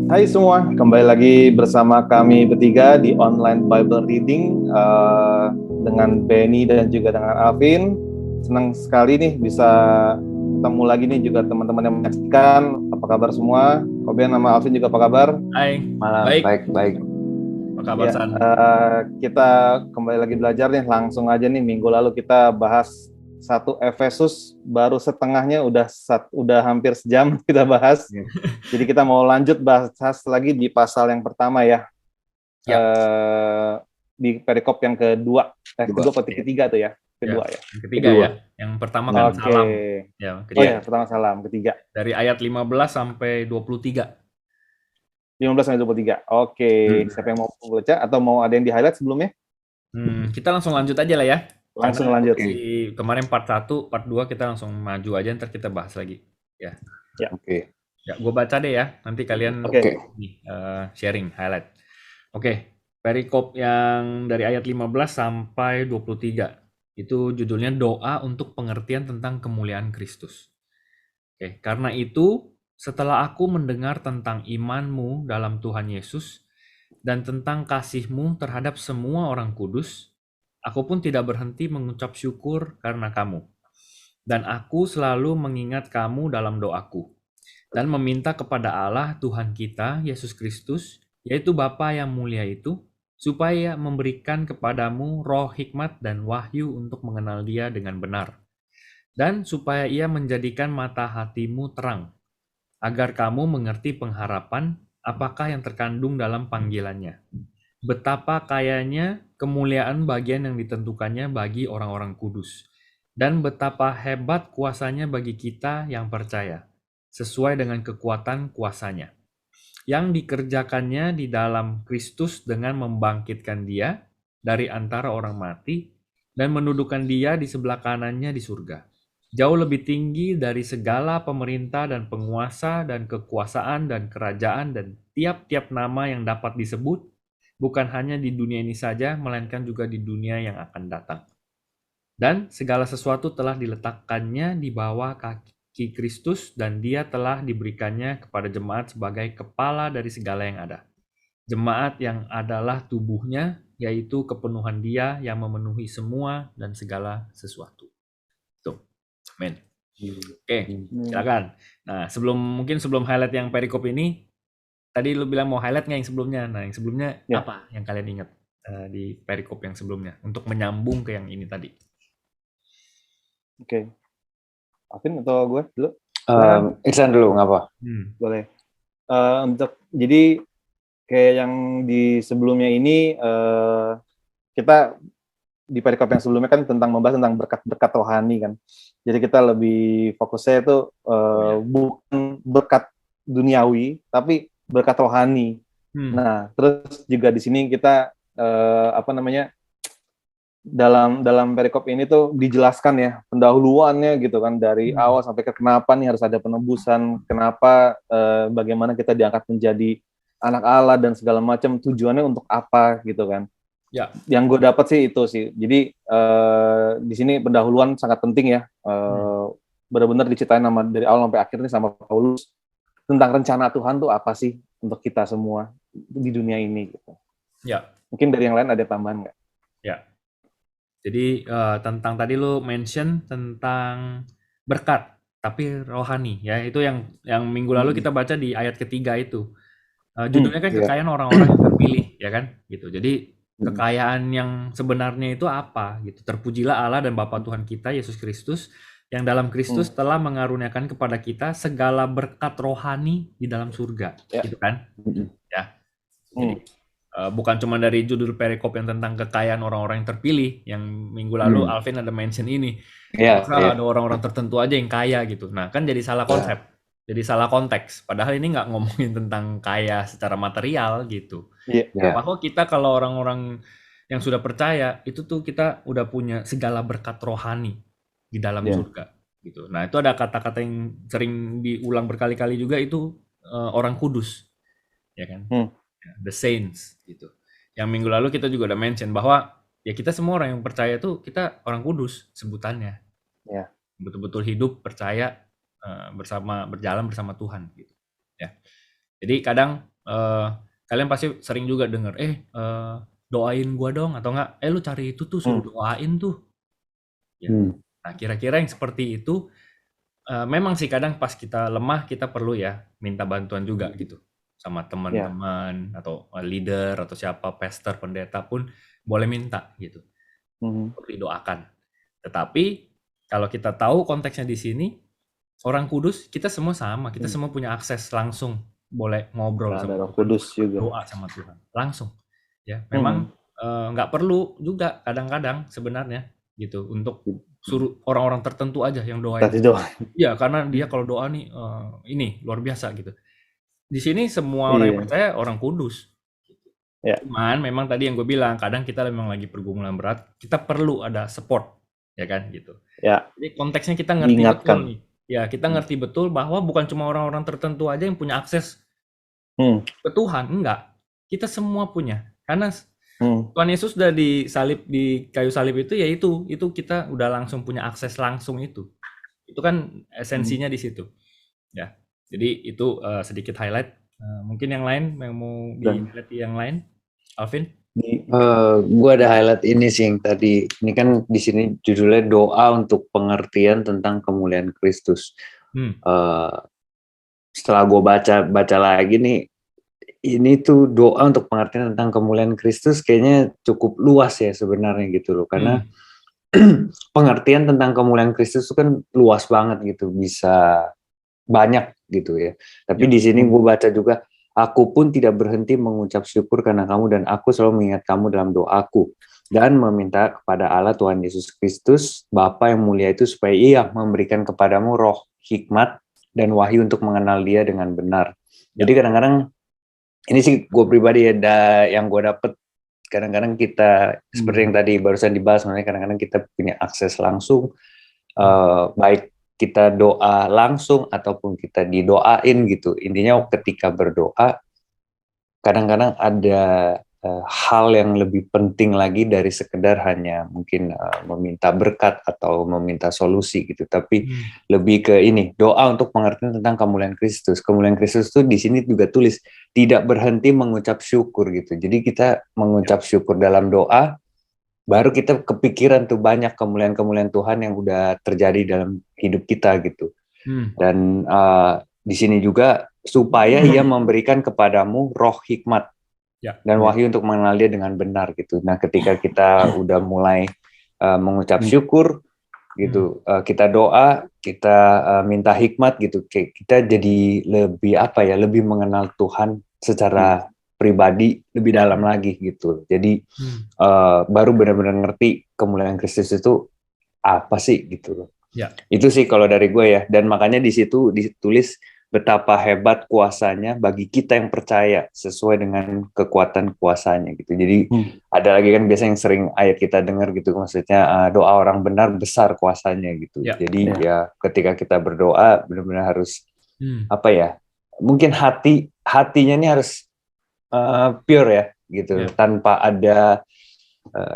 Hai semua, kembali lagi bersama kami bertiga di online Bible Reading dengan Benny dan juga dengan Alvin. Senang sekali nih bisa ketemu lagi nih juga teman-teman yang menyaksikan. Apa kabar semua? Koben sama Alvin juga apa kabar? Hai, Malam, baik. apa kabar Ya, San? kita kembali lagi belajar nih. Langsung aja nih, minggu lalu kita bahas satu Efesus, baru setengahnya udah hampir sejam kita bahas. Jadi kita mau lanjut bahas lagi di pasal yang pertama ya. Ya. Di perikop yang kedua atau ketiga tuh ya? Kedua ya. Yang ketiga ya. Yang pertama kan salam. Ya, Oh ya, pertama salam, ketiga. Dari ayat 15 sampai 23. 15 sampai 23. Oke, siapa yang mau baca atau mau ada yang di-highlight sebelumnya? Kita langsung lanjut aja lah ya. Langsung lanjut. Kemarin part 1, part 2 kita langsung maju aja, ntar kita bahas lagi. Ya. Oke. Ya, gue baca deh ya. Nanti kalian sharing, highlight. Oke, perikop yang dari ayat 15 sampai 23. Itu judulnya doa untuk pengertian tentang kemuliaan Kristus. Oke, karena itu setelah aku mendengar tentang imanmu dalam Tuhan Yesus dan tentang kasihmu terhadap semua orang kudus, aku pun tidak berhenti mengucap syukur karena kamu. Dan aku selalu mengingat kamu dalam doaku dan meminta kepada Allah Tuhan kita, Yesus Kristus, yaitu Bapa yang mulia itu, supaya memberikan kepadamu roh hikmat dan wahyu untuk mengenal Dia dengan benar. Dan supaya Ia menjadikan mata hatimu terang, agar kamu mengerti pengharapan apakah yang terkandung dalam panggilannya. Betapa kayanya kemuliaan bagian yang ditentukannya bagi orang-orang kudus. Dan betapa hebat kuasanya bagi kita yang percaya, sesuai dengan kekuatan kuasanya, yang dikerjakannya di dalam Kristus dengan membangkitkan Dia dari antara orang mati dan mendudukan Dia di sebelah kanannya di surga, jauh lebih tinggi dari segala pemerintah dan penguasa dan kekuasaan dan kerajaan dan tiap-tiap nama yang dapat disebut, bukan hanya di dunia ini saja, melainkan juga di dunia yang akan datang. Dan segala sesuatu telah diletakkannya di bawah kaki Kristus, dan Dia telah diberikannya kepada jemaat sebagai kepala dari segala yang ada. Jemaat yang adalah tubuhnya, yaitu kepenuhan Dia yang memenuhi semua dan segala sesuatu. Tuh, amin. Oke, silakan. Nah, sebelum highlight yang perikop ini, tadi lu bilang mau highlight nggak yang sebelumnya? Nah, yang sebelumnya apa yang kalian ingat di perikop yang sebelumnya untuk menyambung ke yang ini tadi? Oke. Alvin atau gue dulu? Iksan dulu, nggak apa? Boleh. Jadi kayak yang di sebelumnya ini, kita di perikop yang sebelumnya kan membahas tentang berkat-berkat rohani kan. Jadi kita lebih fokusnya itu bukan berkat duniawi, tapi berkat rohani. Nah, terus juga di sini kita dalam perikop ini tuh dijelaskan ya pendahuluannya gitu kan, dari awal sampai ke kenapa nih harus ada penebusan, kenapa bagaimana kita diangkat menjadi anak Allah dan segala macam, tujuannya untuk apa gitu kan. Ya. Yang gue dapat sih itu sih. Jadi di sini pendahuluan sangat penting ya. Benar-benar diceritain dari awal sampai akhir nih sama Paulus tentang rencana Tuhan tuh apa sih untuk kita semua di dunia ini gitu. Ya. Mungkin dari yang lain ada tambahan nggak? Ya. Jadi tentang tadi lu mention tentang berkat tapi rohani ya, itu yang minggu lalu kita baca di ayat ketiga itu. Judulnya kan kekayaan orang-orang yang terpilih ya kan gitu. Jadi kekayaan yang sebenarnya itu apa gitu. Terpujilah Allah dan Bapa Tuhan kita Yesus Kristus yang dalam Kristus telah mengaruniakan kepada kita segala berkat rohani di dalam surga gitu kan. Ya. Jadi bukan cuma dari judul perikop yang tentang kekayaan orang-orang yang terpilih, yang minggu lalu Alvin ada mention ini. Ada orang-orang tertentu aja yang kaya gitu. Nah, kan jadi salah konsep. Jadi salah konteks. Padahal ini nggak ngomongin tentang kaya secara material gitu. Bahwa kita kalau orang-orang yang sudah percaya, itu tuh kita udah punya segala berkat rohani di dalam surga gitu. Nah, itu ada kata-kata yang sering diulang berkali-kali juga, itu orang kudus. Ya kan? The saints gitu. Yang minggu lalu kita juga udah mention bahwa ya kita semua orang yang percaya itu kita orang kudus sebutannya. Betul-betul hidup percaya berjalan bersama Tuhan gitu. Ya. Jadi kadang kalian pasti sering juga dengar, doain gua dong, atau enggak, lu cari itu tuh, suruh doain tuh. Ya. Nah, kira-kira yang seperti itu, memang sih kadang pas kita lemah, kita perlu ya minta bantuan juga gitu. Sama teman-teman, atau leader, atau siapa, pastor, pendeta pun boleh minta gitu. Untuk didoakan. Tetapi, kalau kita tahu konteksnya di sini, orang kudus, kita semua sama, kita semua punya akses langsung, boleh ngobrol sama Roh Tuhan, Kudus juga. doa sama Tuhan, langsung. Ya, memang nggak perlu juga kadang-kadang sebenarnya gitu untuk suruh orang-orang tertentu aja yang doain. Iya, karena dia kalau doa nih ini luar biasa gitu. Di sini semua orang yang percaya orang kudus. Cuman memang tadi yang gue bilang, kadang kita memang lagi pergumulan berat, kita perlu ada support, ya kan gitu. Jadi konteksnya kita ngerti betul nih. Ya, kita ngerti betul bahwa bukan cuma orang-orang tertentu aja yang punya akses ke Tuhan, enggak. Kita semua punya. Karena Tuhan Yesus sudah disalib di kayu salib itu, ya itu kita udah langsung punya akses langsung itu. Itu kan esensinya di situ. Ya. Jadi itu sedikit highlight. Mungkin yang lain yang mau di-highlight yang lain, Alvin? Gue ada highlight ini sih yang tadi. Ini kan di sini judulnya doa untuk pengertian tentang kemuliaan Kristus. Setelah gue baca lagi nih, ini tuh doa untuk pengertian tentang kemuliaan Kristus kayaknya cukup luas ya sebenarnya gitu loh. Karena pengertian tentang kemuliaan Kristus itu kan luas banget gitu, bisa banyak gitu ya. Tapi di sini gue baca juga, aku pun tidak berhenti mengucap syukur karena kamu, dan aku selalu mengingat kamu dalam doaku dan meminta kepada Allah Tuhan Yesus Kristus, Bapa yang mulia itu, supaya Ia memberikan kepadamu roh hikmat dan wahyu untuk mengenal Dia dengan benar. Jadi kadang-kadang ini sih gue pribadi ya, yang gue dapet, kadang-kadang kita seperti yang tadi barusan dibahas, kadang-kadang kita punya akses langsung, baik kita doa langsung ataupun kita didoain gitu. Intinya ketika berdoa, kadang-kadang ada hal yang lebih penting lagi dari sekedar hanya mungkin meminta berkat atau meminta solusi gitu. Tapi lebih ke ini, doa untuk pengertian tentang kemuliaan Kristus. Kemuliaan Kristus itu di sini juga tulis tidak berhenti mengucap syukur gitu. Jadi kita mengucap syukur dalam doa, baru kita kepikiran tuh banyak kemuliaan-kemuliaan Tuhan yang udah terjadi dalam hidup kita gitu. Dan di sini juga supaya Ia memberikan kepadamu roh hikmat dan wahyu untuk mengenal Dia dengan benar gitu. Nah, ketika kita udah mulai mengucap syukur gitu, kita doa, kita minta hikmat gitu, kita jadi lebih lebih mengenal Tuhan secara pribadi lebih dalam lagi gitu. Jadi baru benar-benar ngerti kemuliaan Kristus itu apa sih gitu. Itu sih kalau dari gue ya. Dan makanya di situ ditulis betapa hebat kuasanya bagi kita yang percaya sesuai dengan kekuatan kuasanya gitu. Jadi ada lagi kan biasanya yang sering ayat kita dengar gitu, maksudnya doa orang benar besar kuasanya gitu. Jadi ya ketika kita berdoa benar-benar harus mungkin hatinya ini harus pure ya gitu, tanpa ada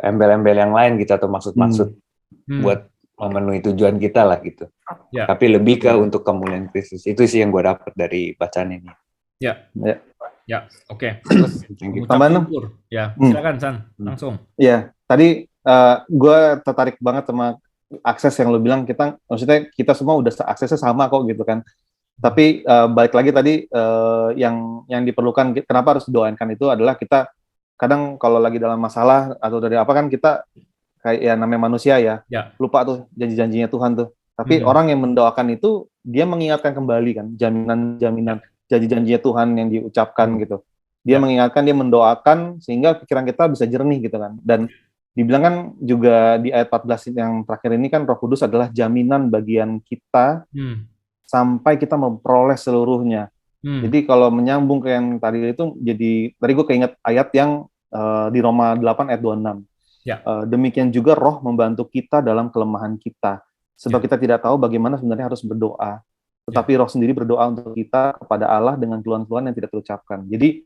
embel-embel yang lain gitu atau maksud-maksud buat memenuhi tujuan kita lah gitu. Tapi lebih ke untuk kemuliaan Kristus. Itu sih yang gue dapat dari bacaan ini. Oke. Tambahan syukur. Silakan San, langsung. Tadi gue tertarik banget sama akses yang lo bilang, maksudnya kita semua udah aksesnya sama kok gitu kan. Tapi balik lagi tadi yang diperlukan, kenapa harus doainkan itu adalah kita kadang kalau lagi dalam masalah atau dari apa kan kita kayak namanya manusia lupa tuh janji-janjinya Tuhan tuh. Tapi orang yang mendoakan itu dia mengingatkan kembali kan jaminan janji-janjinya Tuhan yang diucapkan gitu. Dia mengingatkan, dia mendoakan sehingga pikiran kita bisa jernih gitu kan. Dan dibilang kan juga di ayat 14 yang terakhir ini kan Roh Kudus adalah jaminan bagian kita sampai kita memperoleh seluruhnya. Jadi kalau menyambung ke yang tadi itu, tadi gue keinget ayat yang di Roma 8 ayat 26. Demikian juga Roh membantu kita dalam kelemahan kita, sebab kita tidak tahu bagaimana sebenarnya harus berdoa, tetapi Roh sendiri berdoa untuk kita kepada Allah dengan keluhan-keluhan yang tidak terucapkan. Jadi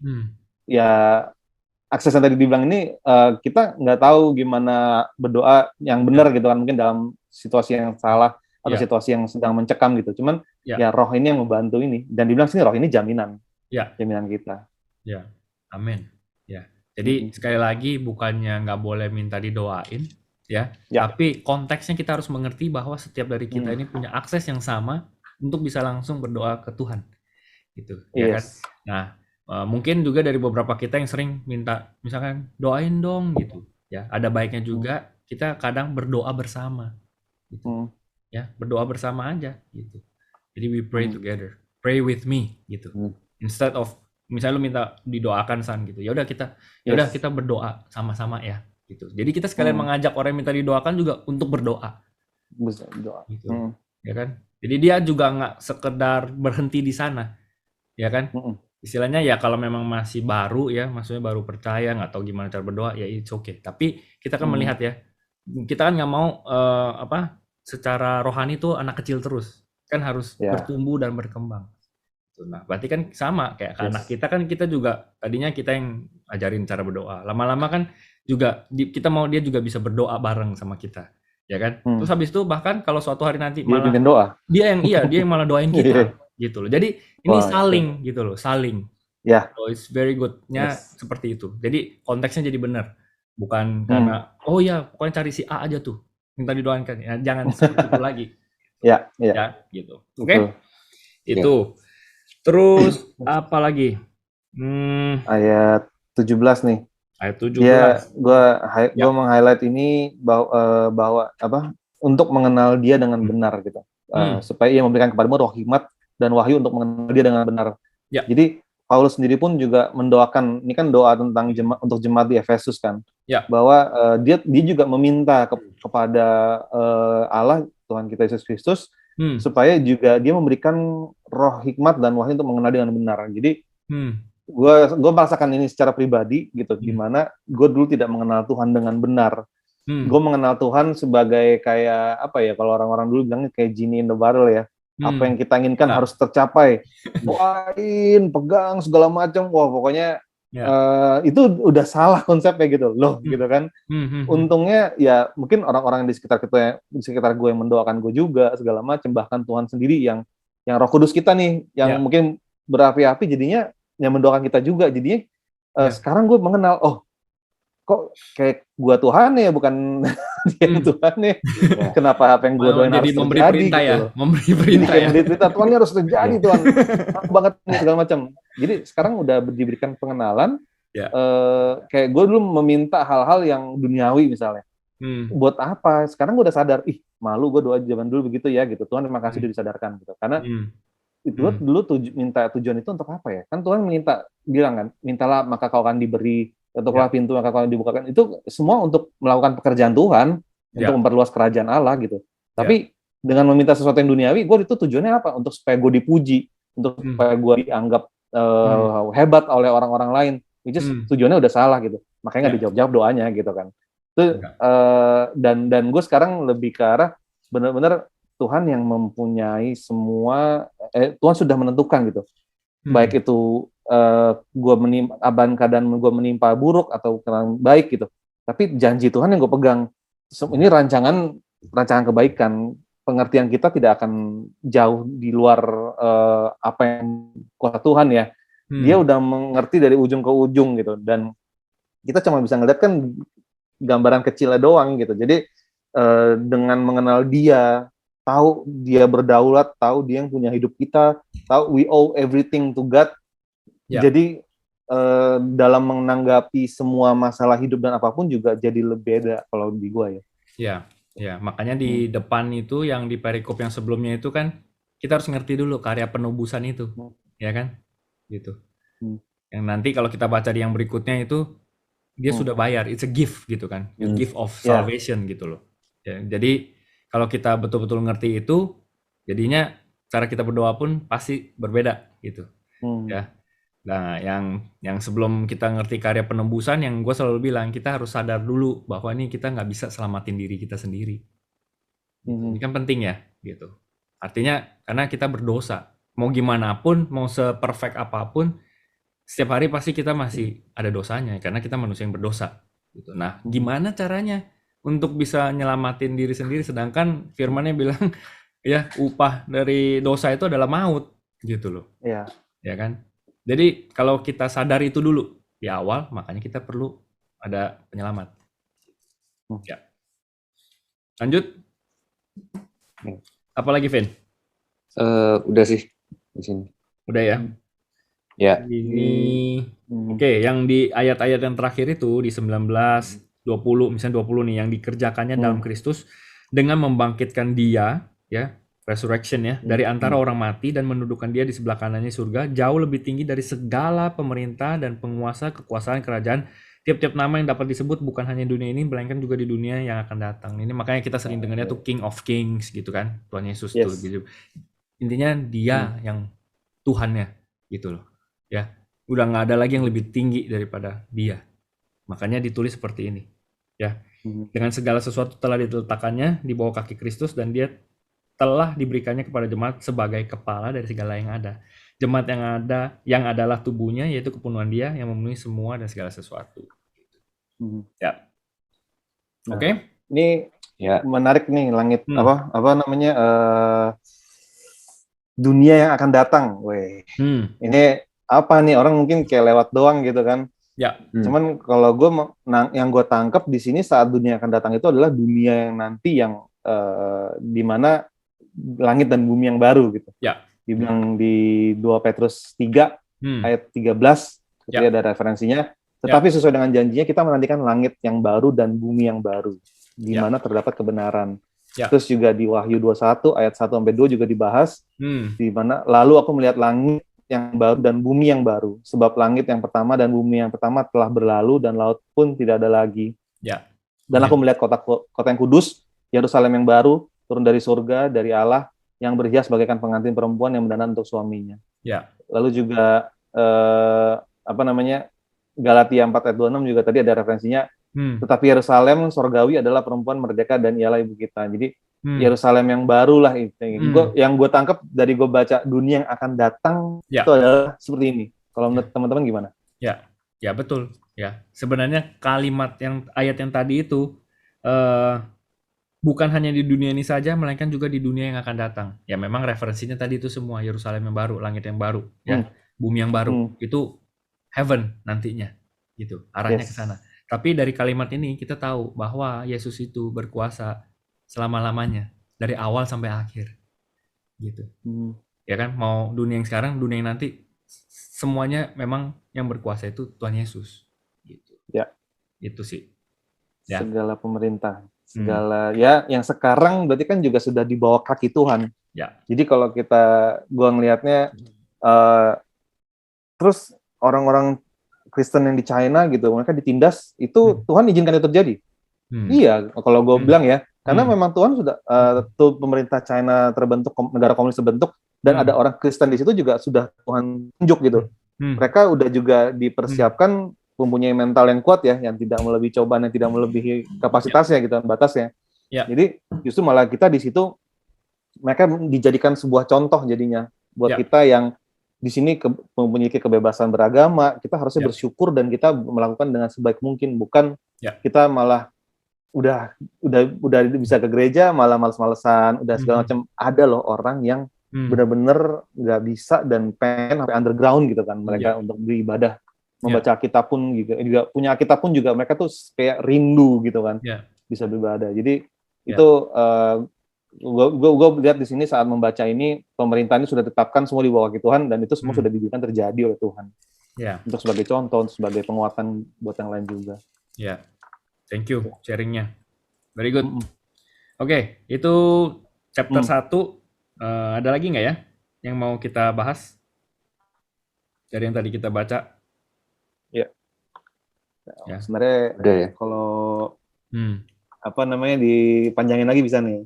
akses yang tadi dibilang ini, kita nggak tahu gimana berdoa yang benar gitu kan, mungkin dalam situasi yang salah atau situasi yang sedang mencekam gitu. Cuman Roh ini yang membantu ini, dan dibilang sini Roh ini jaminan kita. Ya, amin. Ya, jadi sekali lagi bukannya nggak boleh minta didoain, ya, Ya. tapi konteksnya kita harus mengerti bahwa setiap dari kita ini punya akses yang sama untuk bisa langsung berdoa ke Tuhan, gitu, ya kan? Yes. Nah, mungkin juga dari beberapa kita yang sering minta, misalkan doain dong, gitu, ya. Ada baiknya juga kita kadang berdoa bersama, gitu, ya, berdoa bersama aja, gitu. Jadi we pray together, pray with me, gitu. Instead of misalnya lu minta didoakan San gitu, ya udah kita berdoa sama-sama ya gitu. Jadi kita sekalian mengajak orang yang minta didoakan juga untuk berdoa Bisa doa. gitu, ya kan? Jadi dia juga nggak sekedar berhenti di sana, ya kan? Istilahnya ya kalau memang masih baru ya, maksudnya baru percaya nggak tahu gimana cara berdoa ya it's okay. Tapi kita kan melihat ya, kita kan nggak mau secara rohani tuh anak kecil terus, kan harus bertumbuh dan berkembang. Nah, berarti kan sama kayak anak kita kan, kita juga tadinya kita yang ajarin cara berdoa. Lama-lama kan juga kita mau dia juga bisa berdoa bareng sama kita, ya kan? Terus habis itu bahkan kalau suatu hari nanti malah dia yang malah doain kita, gitu loh. Jadi ini saling gitu loh, saling. Ya. So it's very good-nya seperti itu. Jadi konteksnya jadi benar, bukan karena oh ya pokoknya cari si A aja tuh minta didoakan, ya, jangan seperti itu lagi. Ya, gitu. Oke? Itu. Terus apa lagi? Ayat 17 nih. Ayat 17. Ya, gua meng-highlight ini bahwa untuk mengenal Dia dengan benar gitu. Supaya Ia memberikan kepadamu roh hikmat dan wahyu untuk mengenal Dia dengan benar. Ya. Jadi Paulus sendiri pun juga mendoakan, ini kan doa tentang untuk jemaat di Efesus kan. Ya. Bahwa dia juga meminta kepada Allah Tuhan kita Yesus Kristus supaya juga Dia memberikan roh hikmat dan wahyu untuk mengenal dengan benar. Jadi gue merasakan ini secara pribadi gitu, dimana gue dulu tidak mengenal Tuhan dengan benar. Gue mengenal Tuhan sebagai kayak apa ya, kalau orang-orang dulu bilangnya kayak genie in the bottle ya. Apa yang kita inginkan harus tercapai, doain, pegang segala macam, wah pokoknya itu udah salah konsepnya gitu loh, gitu kan. Untungnya ya mungkin orang-orang di sekitar kita, di sekitar gue yang mendoakan gue juga segala macam, bahkan Tuhan sendiri yang Roh Kudus kita nih yang mungkin berapi-api jadinya yang mendoakan kita juga. Jadinya sekarang gue mengenal, oh kok kayak gue Tuhan ya, bukan dia Tuhan ya. Kenapa apa yang gue doain harus memberi terjadi perintah gitu. Memberi perintah ya. Memberi perintah, Tuhan ini harus terjadi Tuhan. Aku banget nih segala macam. Jadi sekarang udah diberikan pengenalan. Kayak gue dulu meminta hal-hal yang duniawi misalnya. Buat apa? Sekarang gue udah sadar, malu gue doa zaman dulu begitu ya gitu. Tuhan terima kasih udah disadarkan gitu. Karena itu dulu minta tujuan itu untuk apa ya? Kan Tuhan bilang kan, mintalah maka kau akan diberi, ketuklah pintu maka kau akan dibukakan. Itu semua untuk melakukan pekerjaan Tuhan, untuk memperluas kerajaan Allah gitu. Tapi dengan meminta sesuatu yang duniawi, gue itu tujuannya apa? Untuk supaya gue dipuji, untuk supaya gue dianggap hebat oleh orang-orang lain. Which is tujuannya udah salah gitu. Makanya nggak dijawab-jawab doanya gitu kan. Itu dan gue sekarang lebih ke arah benar-benar Tuhan yang mempunyai semua, Tuhan sudah menentukan gitu. Baik itu keadaan gue menimpa buruk atau baik gitu. Tapi janji Tuhan yang gue pegang. Ini rancangan kebaikan. Pengertian kita tidak akan jauh di luar apa yang kuasa Tuhan ya. Dia udah mengerti dari ujung ke ujung gitu. Dan kita cuma bisa ngeliat kan gambaran kecilnya doang gitu. Jadi dengan mengenal Dia, tahu Dia berdaulat, tahu Dia yang punya hidup kita, tahu we owe everything to God. Jadi dalam menanggapi semua masalah hidup dan apapun juga jadi lebih beda kalau di gua ya. Ya, makanya di depan itu yang di perikop yang sebelumnya itu kan kita harus ngerti dulu karya penebusan itu, ya kan? Gitu. Yang nanti kalau kita baca di yang berikutnya itu dia sudah bayar, it's a gift gitu kan, a gift of salvation gitu loh. Ya, jadi kalau kita betul-betul ngerti itu, jadinya cara kita berdoa pun pasti berbeda gitu. Ya. Nah, yang sebelum kita ngerti karya penebusan, yang gue selalu bilang, kita harus sadar dulu bahwa ini kita nggak bisa selamatin diri kita sendiri. Ini kan penting ya, gitu. Artinya, karena kita berdosa. Mau gimana pun, mau seperfect apapun, setiap hari pasti kita masih ada dosanya, karena kita manusia yang berdosa. Gitu. Nah, gimana caranya untuk bisa nyelamatin diri sendiri, sedangkan firman-nya bilang, ya upah dari dosa itu adalah maut, gitu loh. Iya. Ya kan? Jadi kalau kita sadar itu dulu di awal, makanya kita perlu ada penyelamat. Ya. Lanjut. Apalagi, Vin? Udah sih di sini. Udah ya. Ya. Ini oke, yang di ayat-ayat yang terakhir itu di 19, 20, misalnya 20 nih yang dikerjakannya dalam Kristus dengan membangkitkan dia, ya, resurrection ya, dari antara orang mati dan menundukkan dia di sebelah kanannya surga, jauh lebih tinggi dari segala pemerintah dan penguasa kekuasaan kerajaan. Tiap-tiap nama yang dapat disebut bukan hanya dunia ini, melainkan juga di dunia yang akan datang. Ini makanya kita sering dengarnya tuh King of Kings gitu kan, Tuhan Yesus tuh gitu. Intinya dia yang Tuhannya gitu loh. Ya, udah nggak ada lagi yang lebih tinggi daripada dia. Makanya ditulis seperti ini. Ya, dengan segala sesuatu telah diletakkannya di bawah kaki Kristus dan dia telah diberikannya kepada jemaat sebagai kepala dari segala yang ada. Jemaat yang adalah tubuhnya, yaitu kepenuhan dia yang memenuhi semua dan segala sesuatu. Ya. Nah, Oke. Ini Ya. menarik nih langit apa namanya dunia yang akan datang. Weh. Ini apa nih, orang mungkin kayak lewat doang gitu kan. Ya. Cuman kalau gue yang gue tangkap di sini saat dunia akan datang itu adalah dunia yang nanti yang di mana langit dan bumi yang baru gitu. Ya. Dibilang di 2 Petrus 3 ayat 13 gitu ya, ada referensinya. Tetapi sesuai dengan janjinya kita menantikan langit yang baru dan bumi yang baru di mana terdapat kebenaran. Terus juga di Wahyu 21 ayat 1 sampai 2 juga dibahas di mana lalu aku melihat langit yang baru dan bumi yang baru, sebab langit yang pertama dan bumi yang pertama telah berlalu dan laut pun tidak ada lagi. Dan aku melihat kota yang kudus, Yerusalem yang baru turun dari surga dari Allah yang berhias bagaikan pengantin perempuan yang mendandan untuk suaminya. Lalu juga Galatia 4 ayat 26 juga tadi ada referensinya. Tetapi Yerusalem sorgawi adalah perempuan merdeka dan ialah ibu kita. Jadi Yerusalem yang baru lah itu. Yang gue tangkap dari gue baca dunia yang akan datang itu adalah seperti ini. Kalau menurut teman-teman gimana? Ya betul. Ya, sebenarnya kalimat ayat yang tadi itu bukan hanya di dunia ini saja, melainkan juga di dunia yang akan datang. Ya memang referensinya tadi itu semua Yerusalem yang baru, langit yang baru, ya, bumi yang baru. Itu heaven nantinya, gitu. Arahnya ke sana. Tapi dari kalimat ini kita tahu bahwa Yesus itu berkuasa selama-lamanya dari awal sampai akhir, gitu. Ya kan, mau dunia yang sekarang, dunia yang nanti, semuanya memang yang berkuasa itu Tuhan Yesus, gitu. Ya. Itu sih. Ya. Segala pemerintah, segala ya yang sekarang berarti kan juga sudah di bawah kaki Tuhan. Ya. Jadi kalau gua ngelihatnya, terus orang-orang Kristen yang di China gitu, mereka ditindas, itu Tuhan izinkan itu terjadi. Iya, kalau gue bilang ya, karena memang Tuhan sudah tuh pemerintah China terbentuk, negara komunis terbentuk, dan ada orang Kristen di situ juga sudah Tuhan tunjuk gitu. Mereka udah juga dipersiapkan mempunyai mental yang kuat ya, yang tidak melebihi cobaan, yang tidak melebihi kapasitasnya gitu, batasnya. Jadi justru malah kita di situ mereka dijadikan sebuah contoh jadinya buat kita yang di sini mempunyai kebebasan beragama. Kita harusnya bersyukur dan kita melakukan dengan sebaik mungkin, bukan kita malah udah bisa ke gereja malah males-malesan, udah segala macam. Ada loh orang yang benar-benar nggak bisa dan pengen sampai underground gitu kan mereka untuk beribadah, membaca Alkitab pun juga punya Alkitab pun juga mereka tuh kayak rindu gitu kan bisa beribadah. Jadi itu gue lihat di sini saat membaca ini, pemerintah ini sudah tetapkan semua di bawah kaki Tuhan dan itu semua sudah dibiarkan terjadi oleh Tuhan. Untuk sebagai contoh, untuk sebagai penguatan buat yang lain juga. Thank you sharingnya. Very good. Oke, itu chapter 1. Ada lagi nggak ya yang mau kita bahas dari yang tadi kita baca? Sebenarnya kalau dipanjangin lagi bisa nih.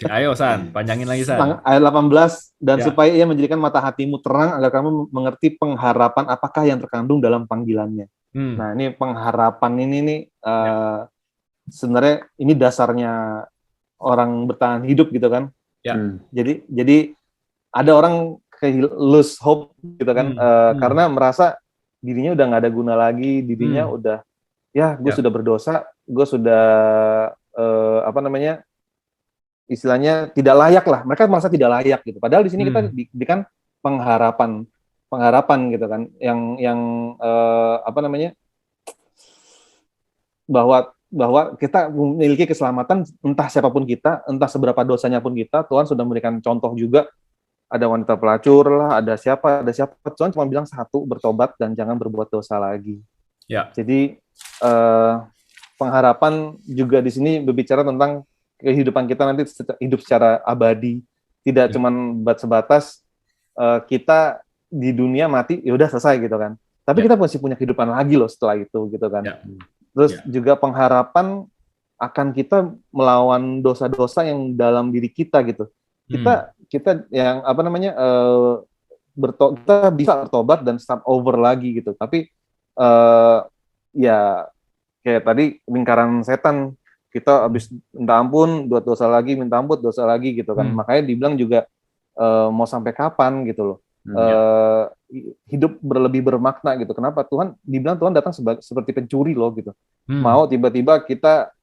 Ayo San, panjangin lagi San. Ayat 18, dan supaya ia menjadikan mata hatimu terang agar kamu mengerti pengharapan apakah yang terkandung dalam panggilannya. Nah ini pengharapan ini nih sebenarnya ini dasarnya orang bertahan hidup gitu kan. Jadi ada orang kayak lose hope gitu kan, karena merasa dirinya udah nggak ada guna lagi, dirinya udah gue sudah berdosa, gue sudah istilahnya tidak layak lah. Mereka merasa tidak layak gitu. Padahal di sini kita diberikan pengharapan pengharapan gitu kan, yang apa namanya, bahwa kita memiliki keselamatan, entah siapapun kita, entah seberapa dosanya pun kita, Tuhan sudah memberikan contoh juga. Ada wanita pelacur lah, ada siapa, Tuhan cuma bilang satu, bertobat dan jangan berbuat dosa lagi. Ya. Jadi pengharapan juga di sini berbicara tentang kehidupan kita nanti hidup secara abadi, tidak cuma sebatas kita di dunia mati, ya udah selesai gitu kan. Tapi kita masih punya kehidupan lagi loh setelah itu gitu kan. Terus juga pengharapan akan kita melawan dosa-dosa yang dalam diri kita gitu. Kita yang apa namanya, kita bisa bertobat dan start over lagi gitu. Tapi ya kayak tadi lingkaran setan, kita habis minta ampun, buat dosa lagi, minta ampun, dosa lagi gitu kan. Makanya dibilang juga mau sampai kapan gitu loh. Hidup lebih bermakna gitu. Kenapa dibilang Tuhan datang seperti pencuri loh gitu. Mau tiba-tiba kita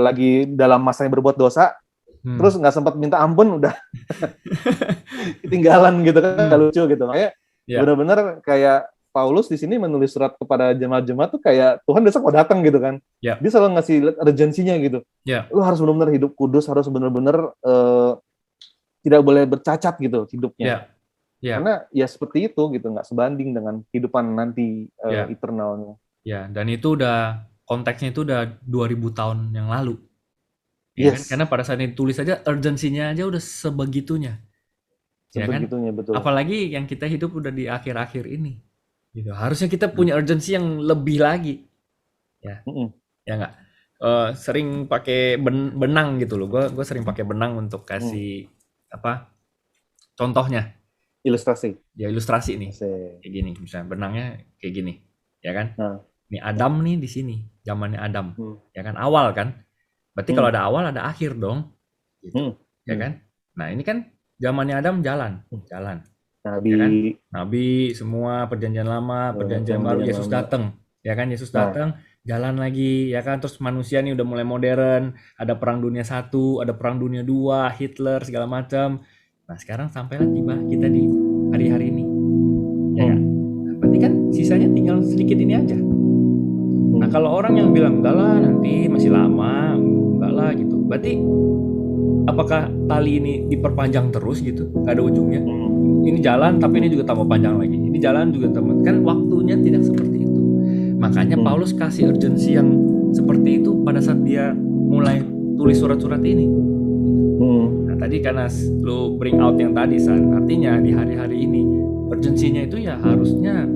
lagi dalam masanya berbuat dosa, terus nggak sempat minta ampun, udah ketinggalan gitu kan, nggak lucu gitu. Makanya benar-benar kayak Paulus di sini menulis surat kepada jemaat-jemaat tuh kayak Tuhan besok mau datang gitu kan. Dia selalu ngasih urgensinya gitu. Lu harus benar-benar hidup kudus, harus benar-benar tidak boleh bercacat gitu hidupnya. Karena ya seperti itu gitu, nggak sebanding dengan kehidupan nanti eternalnya. Ya, dan itu konteksnya itu udah 2000 tahun yang lalu. Kan? Karena pada saat ditulis aja urgensinya aja udah sebegitunya. Sebegitunya, kan? Betul. Apalagi yang kita hidup udah di akhir-akhir ini. Gitu. Harusnya kita punya urgensi yang lebih lagi. Ya. Ya enggak? Sering pakai benang gitu loh. Gue sering pakai benang untuk kasih contohnya. Ilustrasi. Ya, ilustrasi nih. Kayak gini, misalnya benangnya kayak gini. Ya kan? Nih Adam nih di sini, zamannya Adam. Ya kan, awal kan? Berarti kalau ada awal ada akhir dong. Gitu. Ya kan? Nah, ini kan zamannya Adam jalan. Nabi, ya kan? Nabi, semua perjanjian lama, perjanjian baru, Yesus datang. Ya kan, Yesus datang, jalan lagi, ya kan? Terus manusia nih udah mulai modern, ada perang dunia 1, ada perang dunia 2, Hitler segala macam. Nah, sekarang sampailah tiba kita di hari-hari ini. Ya kan? Nah, berarti kan sisanya tinggal sedikit ini aja. Nah, kalau orang yang bilang enggak lah, nanti masih lama, enggak lah gitu. Berarti apakah tali ini diperpanjang terus gitu? Enggak ada ujungnya. Ini jalan tapi ini juga tambah panjang lagi. Ini jalan juga tambah. Kan waktunya tidak seperti itu. Makanya Paulus kasih urgensi yang seperti itu pada saat dia mulai tulis surat-surat ini. Nah, tadi karena lu bring out yang tadi, San, artinya di hari-hari ini urgensinya itu ya harusnya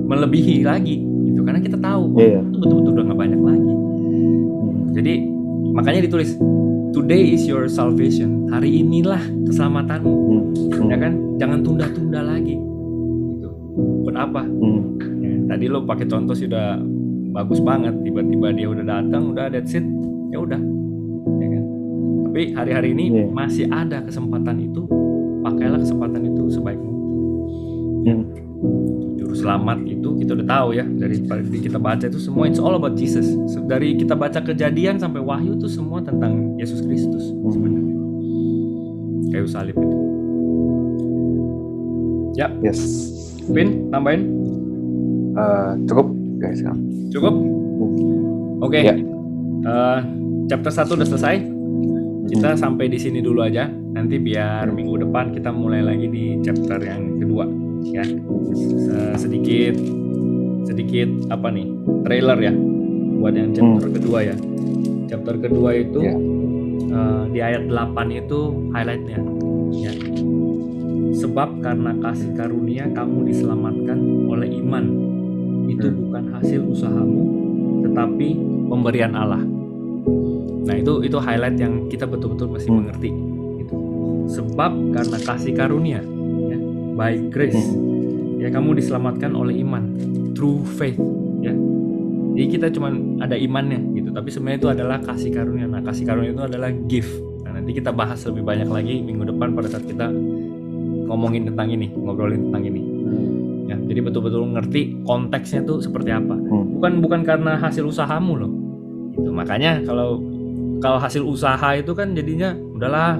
melebihi lagi gitu, karena kita tahu itu betul-betul udah nggak banyak lagi. Jadi makanya ditulis today is your salvation, hari inilah keselamatanmu. Ya kan, jangan tunda-tunda lagi gitu. Buat apa? Ya, tadi lo pakai contoh sudah bagus banget, tiba-tiba dia udah datang, udah that's it, ya udah. Ya kan? Tapi hari-hari ini masih ada kesempatan itu, pakailah kesempatan itu sebaik mungkin. Juru selamat itu kita udah tahu ya, dari kita baca itu semua it's all about Jesus. Dari kita baca Kejadian sampai Wahyu itu semua tentang Yesus Kristus sebenarnya. Kayu salib itu. Ya. Yes. Vin, tambahin? Cukup guys. Cukup? Oke. Chapter 1 udah selesai. Kita sampai di sini dulu aja. Nanti biar minggu depan kita mulai lagi di chapter yang kedua, ya. Sedikit apa nih? Trailer ya buat yang chapter kedua ya. Chapter kedua itu di ayat 8 itu highlightnya, ya. Sebab karena kasih karunia kamu diselamatkan oleh iman. Itu bukan hasil usahamu, tetapi pemberian Allah. Nah, itu highlight yang kita betul-betul mesti mengerti. Itu. Sebab karena kasih karunia, ya, by grace, ya kamu diselamatkan oleh iman, through faith, ya. Jadi kita cuma ada imannya gitu, tapi sebenarnya itu adalah kasih karunia. Nah, kasih karunia itu adalah gift. Nah, nanti kita bahas lebih banyak lagi minggu depan pada saat kita ngomongin tentang ini, ngobrolin tentang ini. Ya, jadi betul-betul ngerti konteksnya tuh seperti apa. Bukan karena hasil usahamu loh. Gitu. Makanya kalau hasil usaha itu kan jadinya udahlah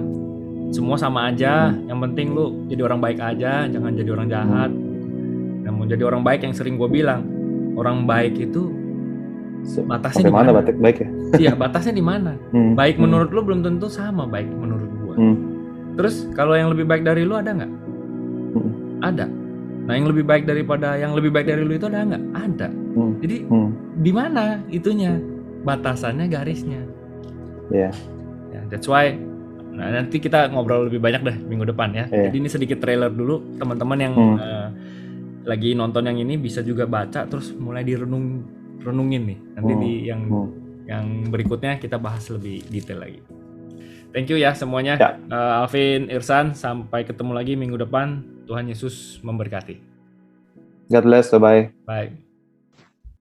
semua sama aja, yang penting lu jadi orang baik aja, jangan jadi orang jahat. Nah, mau jadi orang baik yang sering gue bilang, orang baik itu batasnya di mana? Baik ya? Iya, batasnya di mana? Baik menurut lu belum tentu sama baik menurut gue. Terus kalau yang lebih baik dari lu ada nggak? Ada. Nah, yang lebih baik daripada yang lebih baik dari lu itu ada nggak? Ada. Jadi di mana itunya? Batasannya, garisnya. Yeah. Ya, that's why. Nah, nanti kita ngobrol lebih banyak deh minggu depan ya. Jadi ini sedikit trailer dulu, teman-teman yang lagi nonton yang ini bisa juga baca terus mulai renungin nih. Nanti di yang berikutnya kita bahas lebih detail lagi. Thank you ya semuanya. Alvin, Irsan, sampai ketemu lagi minggu depan. Tuhan Yesus memberkati. God bless, bye-bye. Bye.